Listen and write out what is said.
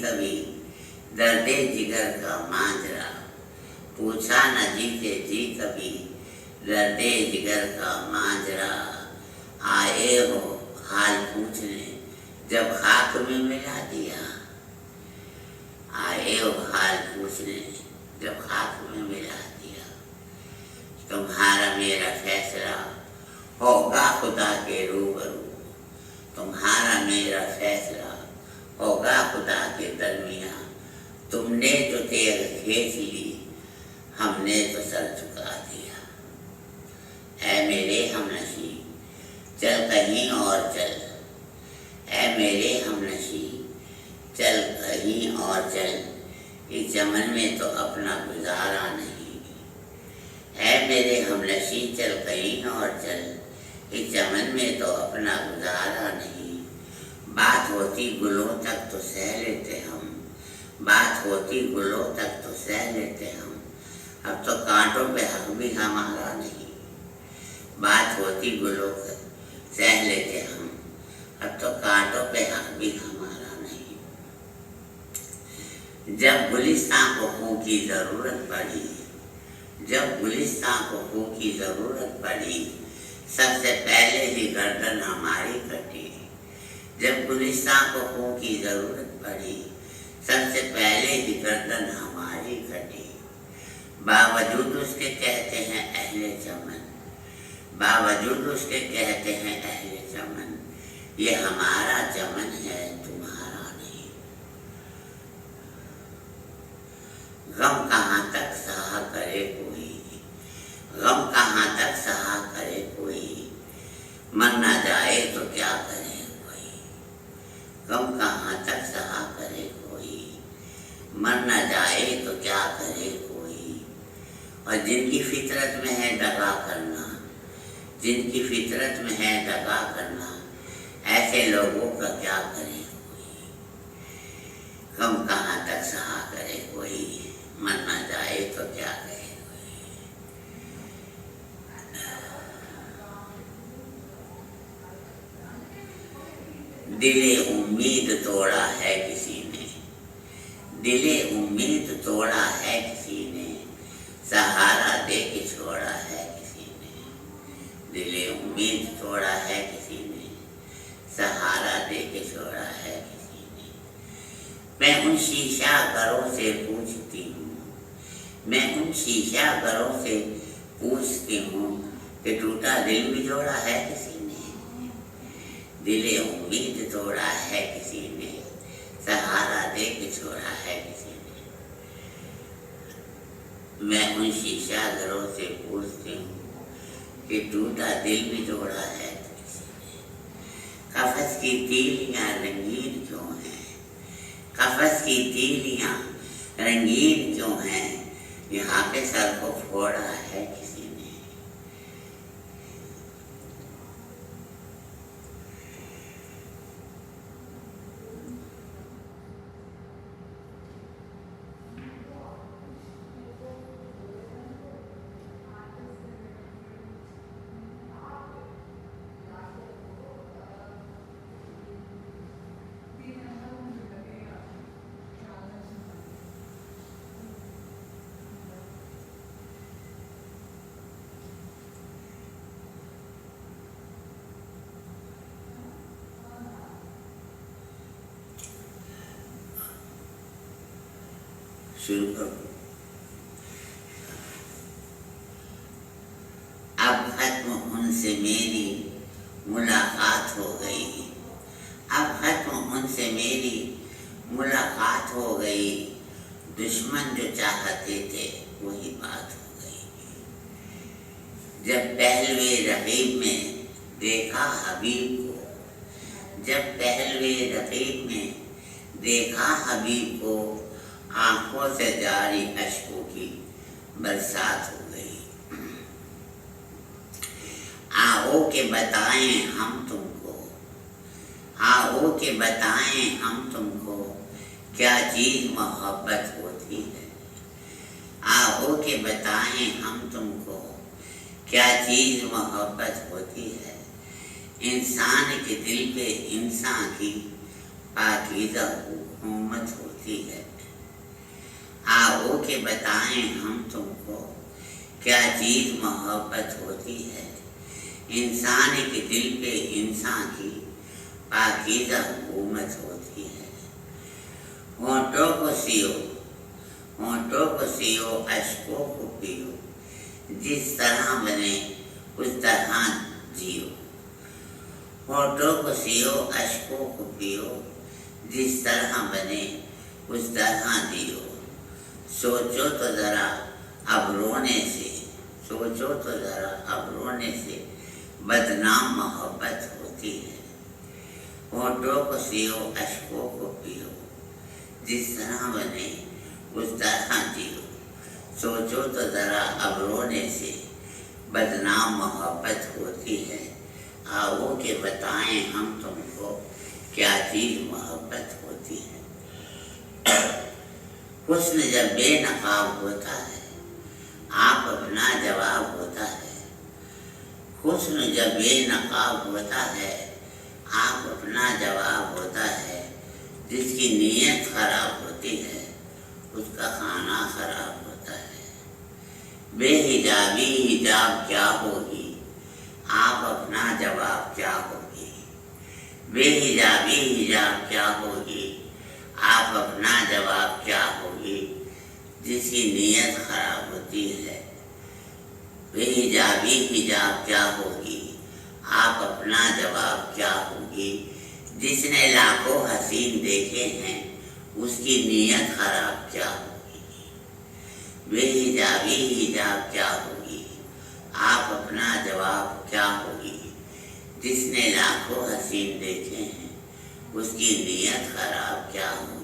کبھی درد جگر کا ماجرا، پوچھا نہ جیتے جی کبھی درد جگر کا ماجرا، آئے ہو حال پوچھنے جب خاک میں ملا دیا، آئے ہو حال پوچھنے جب خاک میں ملا دیا، تمہارا میرا فیصلہ ہوگا خدا کے روبرو، تمہارا میرا فیصلہ ہوگا خدا کے درمیان، تم نے تو تیر کھینچ لی ہم نے تو سر جھکا دیا، اے میرے ہمنشیں چل کہیں اور چل، اے میرے ہمنشیں چل کہیں اور چل، اس چمن میں تو اپنا گزارا نہیں، اے میرے ہمنشیں چل کہیں اور چل، اس چمن میں تو اپنا گزارا نہیں، بات ہوتی گلوں تک تو سہ لیتے ہم، بات ہوتی گلوں تک تو سہ لیتے ہم، اب تو کانٹوں پہ حق بھی ہمارا نہیں، بات ہوتی گلوں تک سہ لیتے ہم، اب تو کانٹوں پہ حق بھی ہمارا نہیں، جب گلستان کو خوں کی ضرورت پڑی، جب گلستان کو خوں کی ضرورت پڑی، سب سے پہلے ہی گردن ہماری کٹی، جب گلستان کو خوں کی ضرورت پڑی، سب سے پہلے ہی گردن ہماری کٹی، باوجود اس کے کہتے ہیں اہل چمن، باوجود اس کے کہتے ہیں اہل چمن، یہ ہمارا چمن ہے تمہارا نہیں، غم کہاں تک سہا کرے کوئی، غم کہاں تک سہا کرے کوئی، مر نہ جائے تو کیا کرے کوئی، غم کہاں تک سہا کرے کوئی، مر نہ جائے تو کیا کرے کوئی، اور جن کی فطرت میں ہے دغا کرنا، جن کی فطرت میں ہے دغا کرنا، ایسے لوگوں کا کیا کرے کوئی، غم کہاں تک سہا کرے کوئی، مر نہ جائے تو کیا کرے کوئی، دل امید توڑا ہے کسی نے، دل امید توڑا ہے کسی نے، سہارا دے کے چھوڑا ہے کسی نے، دل امید توڑا ہے کسی نے، سہارا دے کے چھوڑا ہے کسی نے، میں ان شیشہ گروں سے پوچھتی ہوں، میں ان شیشہ گروں سے پوچھتی ہوں کہ ٹوٹا دل بھی جوڑا ہے کسی نے، دل امید توڑا ہے کسی نے، سہارا دے کے چھوڑا ہے کسی نے، میں ان شیشہ گروں سے پوچھتی ہوں کہ ٹوٹا دل بھی جوڑا ہے کسی نے، قفس کی تیلیاں رنگین کیوں ہیں، قفس کی تیلیاں رنگین کیوں ہیں، یہاں پہ سر کو پھوڑا ہے کسی نے، شروع کرو۔ اب ختم ان سے میری ملاقات ہو گئی، اب ختم ان سے میری ملاقات ہو گئی، دشمن جو چاہتے تھے وہی بات ہو گئی، جب پہلوے رقیب میں دیکھا حبیب کو، جب پہلوے رقیب میں دیکھا حبیب کو، آنکھوں سے جاری اشکوں کی برسات ہو گئی، آؤ کہ بتائیں ہم تم کو، آؤ کہ بتائیں ہم تم کو، کیا چیز محبت ہوتی ہے، آؤ کہ بتائیں ہم تم کو، کیا چیز محبت ہوتی ہے، انسان کے دل پہ انسان کی پاکیزہ حکومت ہوتی کے بتائیں ہم تم کو کیا چیز محبت ہوتی ہے، انسان کے دل پہ انسان کی پاکیزہ حکومت ہوتی ہے۔ ہونٹوں کو سیو، ہونٹوں کو سیو، اشکوں کو پیو، جس طرح بنے اس طرح جیو۔ ہونٹوں کو سیو، اشکوں کو پیو، جس طرح بنے اس طرح جیو۔ سوچو تو ذرا اب رونے سے، سوچو تو ذرا اب رونے سے بدنام محبت ہوتی ہے۔ ہونٹوں کو سیو، اشکوں کو پیو، جس طرح بنے اس طرح جیو۔ سوچو تو ذرا اب رونے سے بدنام محبت ہوتی ہے۔ آؤ کہ بتائیں ہم تم کو کیا چیز محبت ہوتی ہے۔ حسن جب بے نقاب ہوتا ہے، آپ اپنا جواب ہوتا ہے۔ حسن جب بے نقاب ہوتا ہے، آپ اپنا جواب ہوتا ہے۔ جس کی نیت خراب ہوتی ہے، اس کا کھانا خراب ہوتا ہے۔ بے حجابی حجاب کیا ہوگی، آپ اپنا جواب کیا ہوگی۔ بے حجابی حجاب کیا ہوگی، آپ اپنا جواب کیا ہوگی۔ جس کی نیت خراب ہوتی ہے، بے حجابی حجاب کیا ہوگی، آپ اپنا جواب کیا ہوگی۔ جس نے لاکھوں حسین دیکھے ہیں، اس کی نیت خراب کیا ہوگی۔ بے حجابی حجاب کیا ہوگی، آپ اپنا جواب کیا ہوگی۔ جس نے لاکھوں حسین دیکھے ہیں، اس کی نیت خراب کیا ہوگی۔